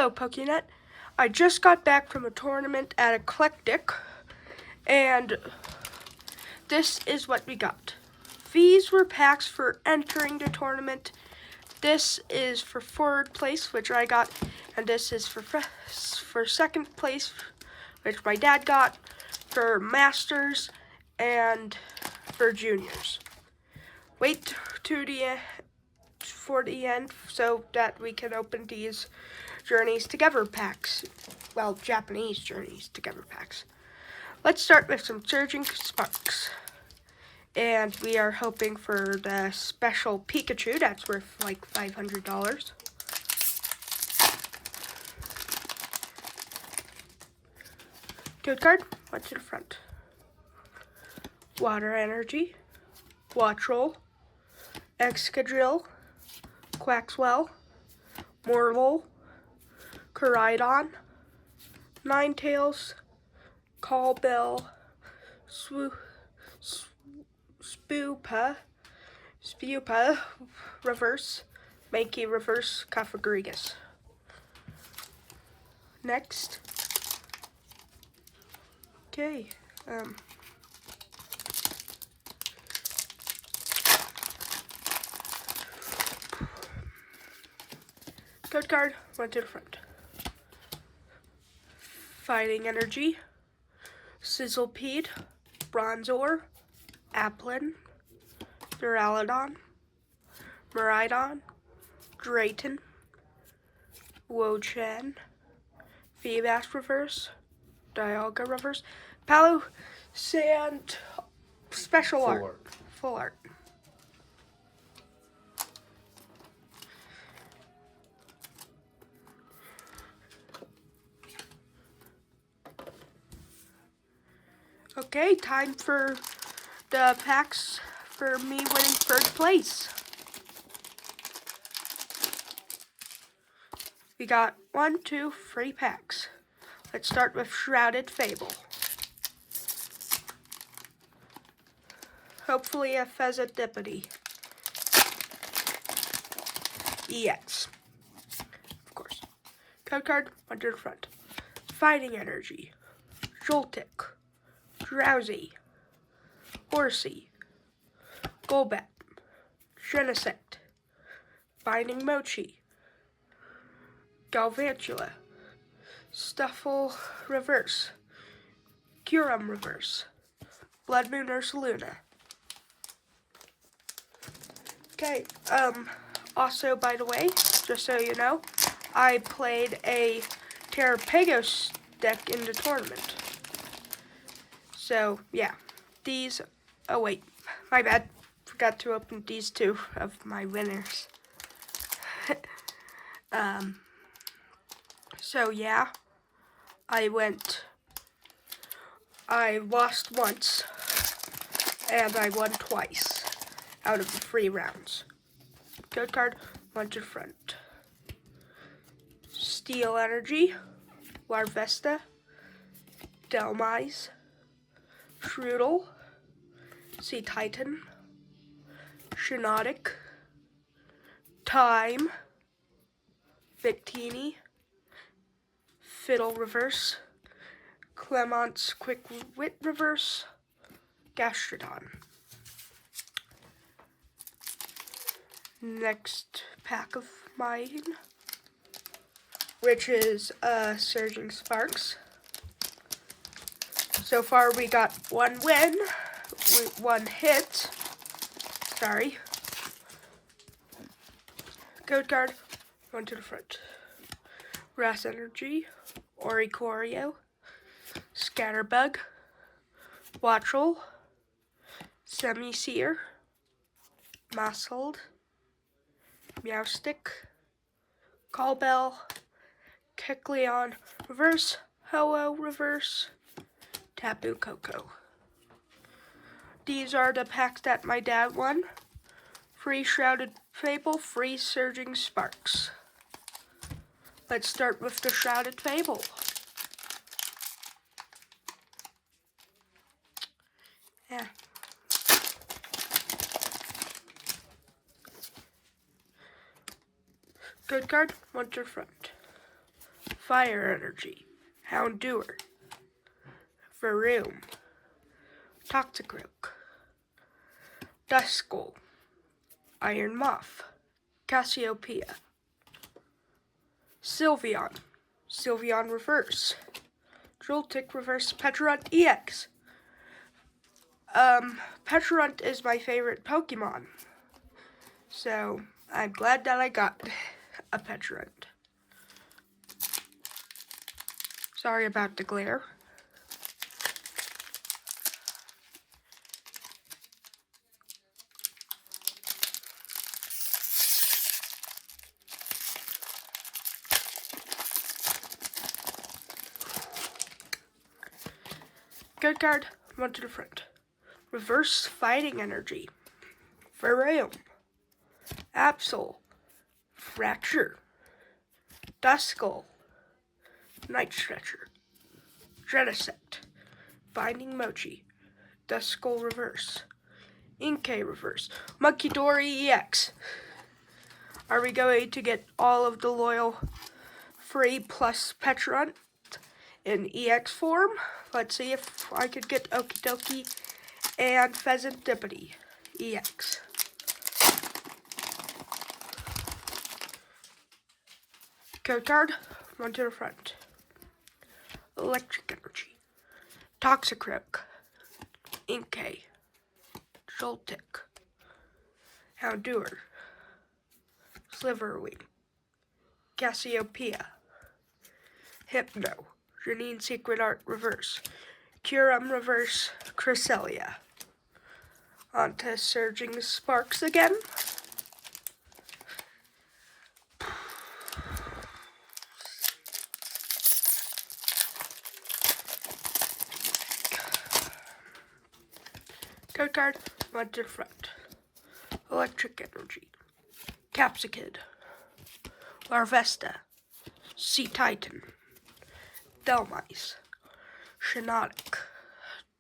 Hello, Pokenet. I just got back from a tournament at Eclectic, and this is what we got. These were packs for entering the tournament. This is for third place, which I got, and this is for second place, which my dad got, for Masters, and for Juniors. Wait to for the end so that we can open these Journeys Together packs. Well, Japanese Journeys Together packs. Let's start with some Surging Sparks. And we are hoping for the special Pikachu. That's worth like $500. Code card, one to the front. Water Energy, Wattrel, Excadrill, Quaxwell, Morlul, Koraidon, Ninetales, Callbell, Spupa, Reverse, Mankey Reverse, Cofagrigus. Next. Okay. Code card, one to the front. Fighting Energy, Sizzlepede, Bronzor, Applin, Duraludon, Miraidon, Drayton, Wo-Chen, Feebas Reverse, Dialga Reverse, Palo Sand Special Art. Full Art. Okay, time for the packs for me winning third place. We got 1, 2, 3 packs. Let's start with Shrouded Fable. Hopefully a Pheasantipity. EX. Of course. Code card, one to the front. Fighting Energy. Joltik. Drowsy. Horsey. Golbat. Genesect. Binding Mochi. Galvantula. Stuffle Reverse. Curum Reverse. Blood Moon Ursaluna. Okay, also, by the way, just so you know, I played a Terrapagos deck in the tournament. So, yeah, these, oh wait, my bad, forgot to open these two of my winners. So yeah, I lost once, and I won twice out of the 3 rounds. Code card, one to the front. Steel Energy, Larvesta, Delmise, Shrouded, Sea Titan, Shiinotic, Time, Victini, Fiddle Reverse, Clemont's Quick Wit Reverse, Gastrodon. Next pack of mine, which is Surging Sparks. So far we got 1 win, 1 hit, sorry. Code card, one to the front. Grass Energy, Oricorio, Scatterbug, Wattrel, Semi-Seer, Maushold, Meowstic, Callbell, Kecleon Reverse, Ho-Oh Reverse, Tapu Koko. These are the packs that my dad won. Free Shrouded Fable, free Surging Sparks. Let's start with the Shrouded Fable. Yeah. Good card, one to front. Fire Energy, Houndour, Varoom, Toxicroak, Duskull, Iron Moth, Cassiopeia, Sylveon, Sylveon Reverse, Joltik Reverse, Petrarunt EX. Petrarunt is my favorite Pokemon, so I'm glad that I got a Petrarunt. Sorry about the glare. Good card, one to the front. Reverse Fighting Energy, Varoom, Absol, Fracture, Duskull, Night Stretcher, Genesect, Binding Mochi, Duskull Reverse, Inkay Reverse, Munkidori EX. Are we going to get all of the loyal free plus Petrarunt in EX form? Let's see if I could get Okidoki and Pheasant Dippity EX. Code card, one to the front. Electric Energy, Toxicroak, Inkay, Joltik, Houndour, Sliverwing, Cassiopeia, Hypno, Janine Secret Art Reverse, Kyurem Reverse, Cresselia. On to Surging Sparks again. Code card, one to the front. Electric Energy, Capsicid, Larvesta, Sea Titan, Delmice, Shiinotic,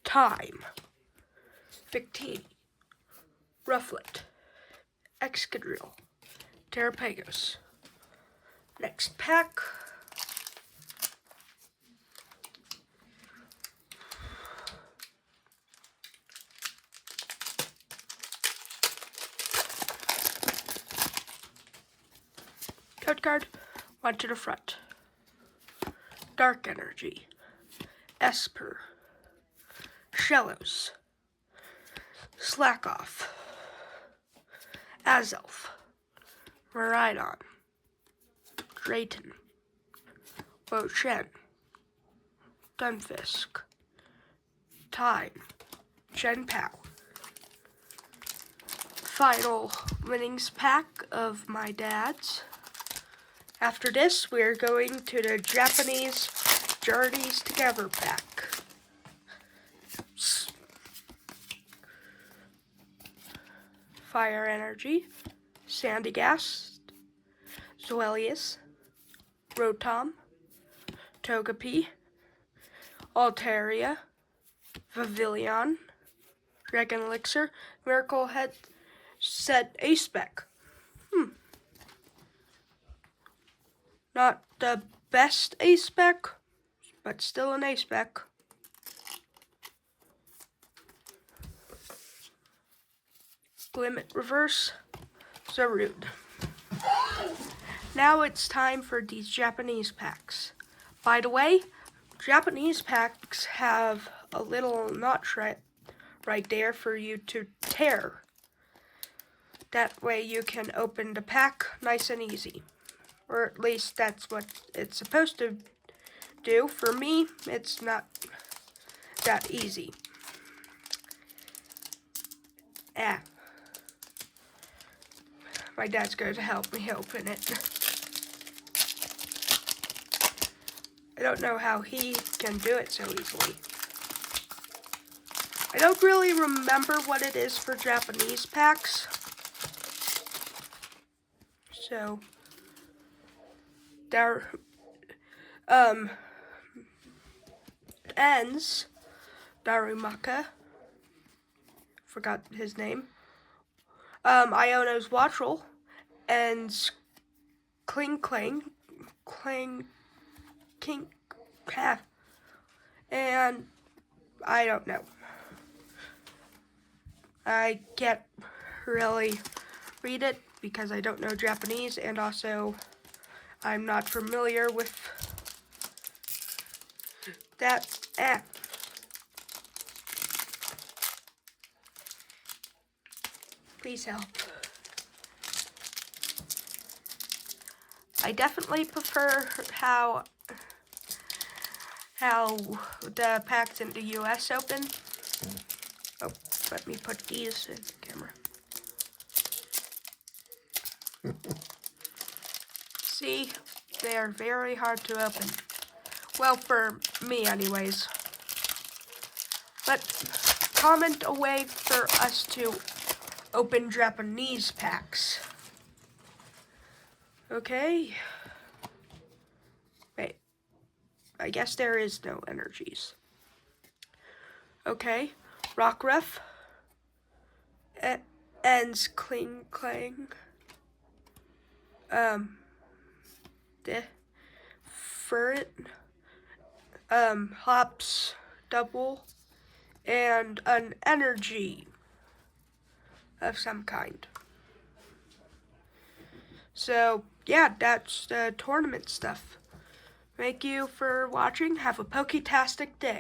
Time, Victini, Rufflet, Excadrill, Terrapagos. Next pack. Code card, one to the front. Dark Energy, Esper, Shellos, Slackoff, Azelf, Miraidon, Drayton, Wo-Chien, Dunfisk, Time, Gen-Pao. Final winnings pack of my dad's. After this, we're going to the Japanese Journeys Together pack. Fire Energy, Sandygast, Zoelius, Rotom, Togepi, Altaria, Pavilion, Dragon Elixir, Miracle Head Set A-Spec. Not the best A-Spec, but still an A-Spec. Glimmet Reverse, Shrouded. Now it's time for these Japanese packs. By the way, Japanese packs have a little notch right there for you to tear. That way you can open the pack nice and easy. Or at least that's what it's supposed to do. For me, it's not that easy. My dad's going to help me open it. I don't know how he can do it so easily. I don't really remember what it is for Japanese packs. So, there ends Darumaka. Forgot his name. Iono's Wattrel ends Clang, King, and I don't know. I can't really read it because I don't know Japanese, and also I'm not familiar with that app. Please help. I definitely prefer how the packs in the US open. Oh, let me put these in the camera. See, they are very hard to open. Well, for me anyways. But comment a way for us to open Japanese packs. Okay. Wait. I guess there is no energies. Okay. Rock Ref. Ends Cling Clang. Furt. Hops Double. And an energy of some kind. So, yeah, that's the tournament stuff. Thank you for watching. Have a poketastic day.